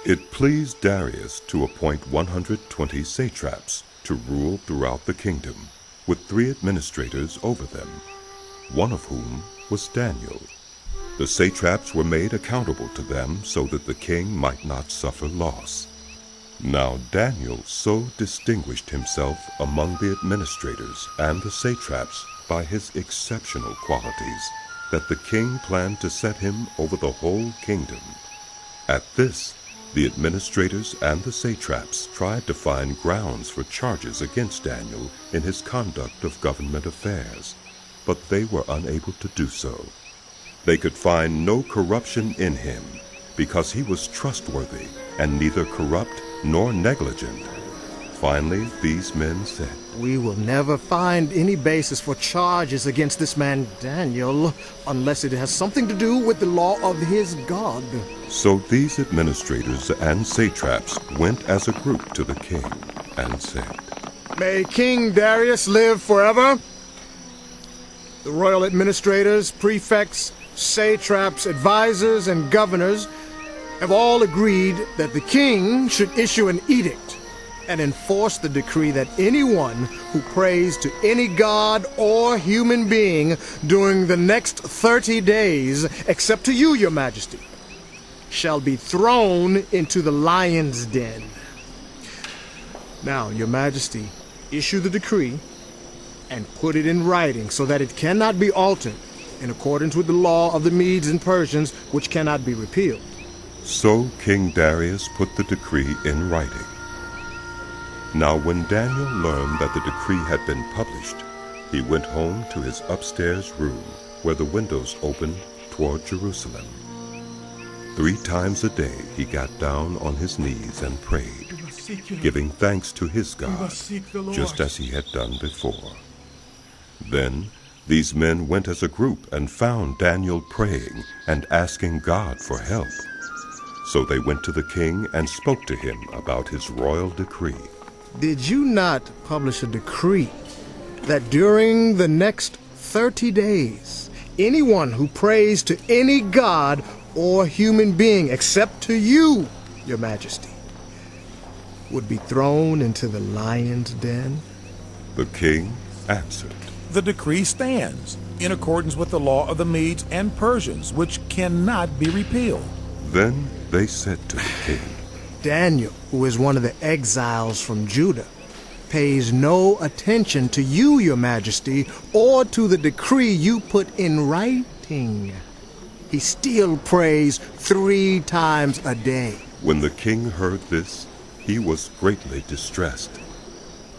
It pleased Darius to appoint 120 satraps to rule throughout the kingdom, with 3 administrators over them, one of whom was Daniel. The satraps were made accountable to them so that the king might not suffer loss. Now Daniel so distinguished himself among the administrators and the satraps by his exceptional qualities that the king planned to set him over the whole kingdom. At this, the administrators and the satraps tried to find grounds for charges against Daniel in his conduct of government affairs, but they were unable to do so. They could find no corruption in him, because he was trustworthy and neither corrupt nor negligent. Finally, these men said, "We will never find any basis for charges against this man Daniel, unless it has something to do with the law of his God." So these administrators and satraps went as a group to the king and said, "May King Darius live forever. The royal administrators, prefects, satraps, advisors, and governors have all agreed that the king should issue an edict and enforce the decree that anyone who prays to any god or human being during the next 30 days, except to you, your majesty, shall be thrown into the lion's den. Now, your majesty, issue the decree and put it in writing so that it cannot be altered, in accordance with the law of the Medes and Persians, which cannot be repealed." So King Darius put the decree in writing. Now when Daniel learned that the decree had been published, he went home to his upstairs room, where the windows opened toward Jerusalem. 3 times a day he got down on his knees and prayed, giving thanks to his God, just as he had done before. Then these men went as a group and found Daniel praying and asking God for help. So they went to the king and spoke to him about his royal decree. "Did you not publish a decree that during the next 30 days, anyone who prays to any god or human being except to you, your majesty, would be thrown into the lion's den?" The king answered, "The decree stands, in accordance with the law of the Medes and Persians, which cannot be repealed." Then they said to the king, "Daniel, who is one of the exiles from Judah, pays no attention to you, your majesty, or to the decree you put in writing. He still prays 3 times a day." When the king heard this, he was greatly distressed.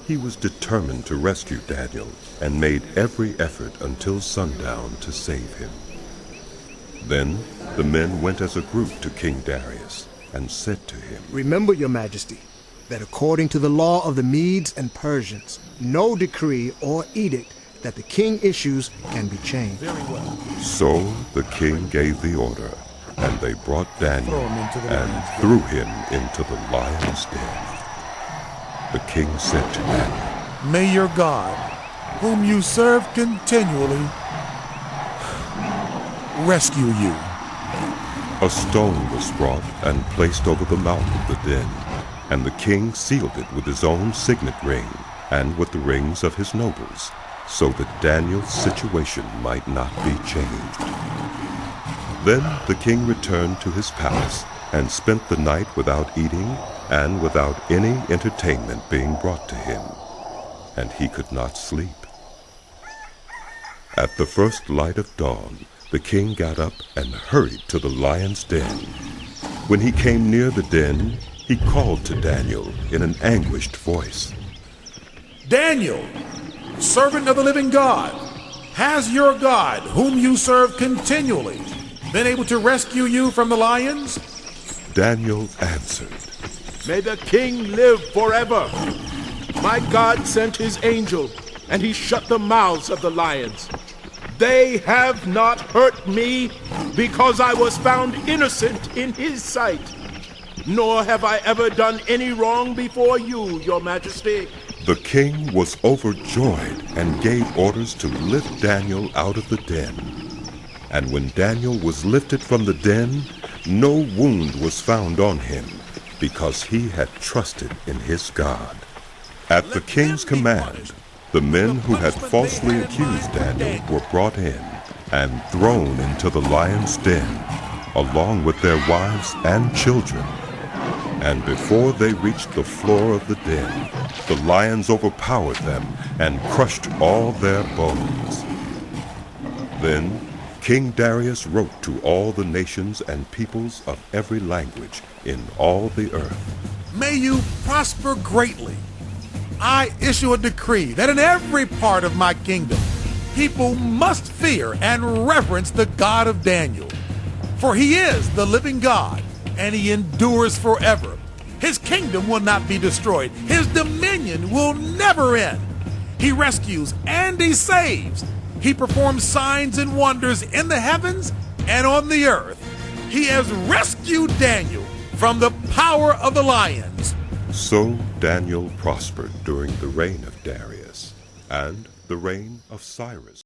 He was determined to rescue Daniel and made every effort until sundown to save him. Then the men went as a group to King Darius and said to him, "Remember, your majesty, that according to the law of the Medes and Persians, no decree or edict that the king issues can be changed." Very well. So the king gave the order, and they brought Daniel Throw him into the and lion's den. threw him into the lion's den. The king said to Daniel, "May your God, whom you serve continually, rescue you." A stone was brought and placed over the mouth of the den, and the king sealed it with his own signet ring and with the rings of his nobles, so that Daniel's situation might not be changed. Then the king returned to his palace and spent the night without eating and without any entertainment being brought to him, and he could not sleep. At the first light of dawn, the king got up and hurried to the lion's den. When he came near the den, he called to Daniel in an anguished voice, "Daniel, servant of the living God, has your God, whom you serve continually, been able to rescue you from the lions?" Daniel answered, "May the king live forever. My God sent his angel, and he shut the mouths of the lions. They have not hurt me, because I was found innocent in his sight. Nor have I ever done any wrong before you, your majesty." The king was overjoyed and gave orders to lift Daniel out of the den. And when Daniel was lifted from the den, no wound was found on him, because he had trusted in his God. At the king's command, the men who had falsely accused Daniel were brought in and thrown into the lion's den, along with their wives and children. And before they reached the floor of the den, the lions overpowered them and crushed all their bones. Then King Darius wrote to all the nations and peoples of every language in all the earth. May you prosper greatly. I issue a decree that in every part of my kingdom, people must fear and reverence the God of Daniel. For he is the living God, and he endures forever. His kingdom will not be destroyed. His dominion will never end. He rescues and he saves. He performs signs and wonders in the heavens and on the earth. He has rescued Daniel from the power of the lions. So Daniel prospered during the reign of Darius and the reign of Cyrus.